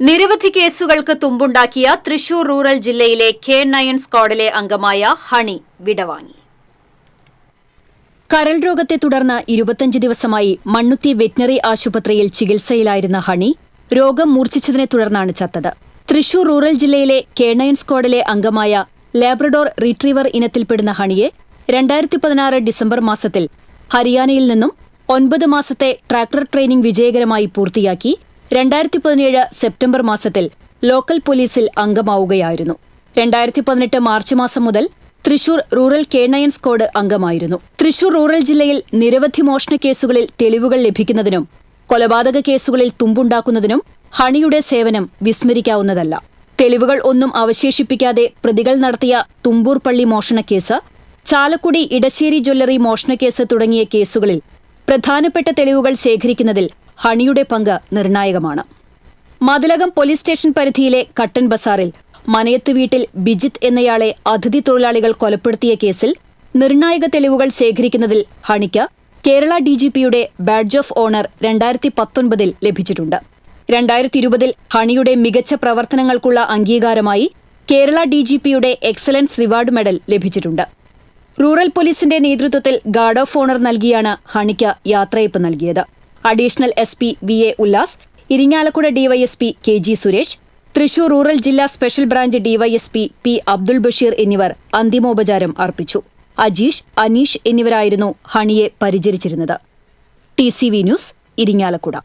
നിരവധി കേസുകൾക്ക് തുമ്പുണ്ടാക്കിയ തൃശൂർ റൂറൽ ജില്ലയിലെ K9 സ്ക്വാഡിലെ അംഗമായ ഹണി വിടവാങ്ങി. കരൾ രോഗത്തെ തുടർന്ന് 25 ദിവസമായി മണ്ണുത്തി വെറ്റിനറി ആശുപത്രിയിൽ ചികിത്സയിലായിരുന്ന ഹണി രോഗം മൂർച്ഛിച്ചതിനെ തുടർന്നാണ് ചത്തത്. തൃശൂർ റൂറൽ ജില്ലയിലെ K9 സ്ക്വാഡിലെ അംഗമായ ലാബ്രഡോർ റിട്രീവർ ഇനത്തിൽപ്പെടുന്ന ഹണിയെ 2016 ഡിസംബർ മാസത്തിൽ ഹരിയാനയിൽ നിന്നും 9 മാസത്തെ ട്രാക്ടർ ട്രെയിനിംഗ് വിജയകരമായി പൂർത്തിയാക്കി 2017 സെപ്റ്റംബർ മാസത്തിൽ ലോക്കൽ പോലീസിൽ അംഗമാവുകയായിരുന്നു. 2018 മാർച്ച് മാസം മുതൽ തൃശൂർ റൂറൽ K9 സ്ക്വാഡ് അംഗമായിരുന്നു. തൃശൂർ റൂറൽ ജില്ലയിൽ നിരവധി മോഷണ കേസുകളിൽ തെളിവുകൾ ലഭിക്കുന്നതിനും കൊലപാതക കേസുകളിൽ തുമ്പുണ്ടാക്കുന്നതിനും ഹണിയുടെ സേവനം വിസ്മരിക്കാവുന്നതല്ല. തെളിവുകൾ ഒന്നും അവശേഷിപ്പിക്കാതെ പ്രതികൾ നടത്തിയ തുമ്പൂർ പള്ളി മോഷണക്കേസ്, ചാലക്കുടി ഇടശ്ശേരി ജ്വല്ലറി മോഷണക്കേസ് തുടങ്ങിയ കേസുകളിൽ പ്രധാനപ്പെട്ട തെളിവുകൾ ശേഖരിക്കുന്നതിൽ ഹണിയുടെ പങ്ക് നിർണായകമാണ്. മതിലകം പോലീസ് സ്റ്റേഷൻ പരിധിയിലെ കട്ടൻ ബസാറിൽ മനയത്ത് വീട്ടിൽ ബിജിത്ത് എന്നയാളെ അതിഥി തൊഴിലാളികൾ കൊലപ്പെടുത്തിയ കേസിൽ നിർണായക തെളിവുകൾ ശേഖരിക്കുന്നതിൽ ഹണിക്ക് കേരള DGPയുടെ ബാഡ്ജ് ഓഫ് ഓണർ 2019 ലഭിച്ചിട്ടുണ്ട്. 2020 ഹണിയുടെ മികച്ച പ്രവർത്തനങ്ങൾക്കുള്ള അംഗീകാരമായി കേരള DGPയുടെ എക്സലൻസ് റിവാർഡ് മെഡൽ ലഭിച്ചിട്ടുണ്ട്. റൂറൽ പോലീസിന്റെ നേതൃത്വത്തിൽ ഗാർഡ് ഓഫ് ഓണർ നൽകിയാണ് ഹണിക്ക് യാത്രയയപ്പ് നൽകിയത്. Additional SP VA Ullas, Irinjalakuda DYSP KG Suresh, Thrissur rural ജില്ലാ special branch DYSP P Abdul Basheer എന്നിവർ അന്തിമോപചാരം അർപ്പിച്ചു. അജീഷ്, അനീഷ് എന്നിവരായിരുന്നു ഹണിയെ പരിചരിച്ചിരുന്നത്. TCV news, Irinjalakuda.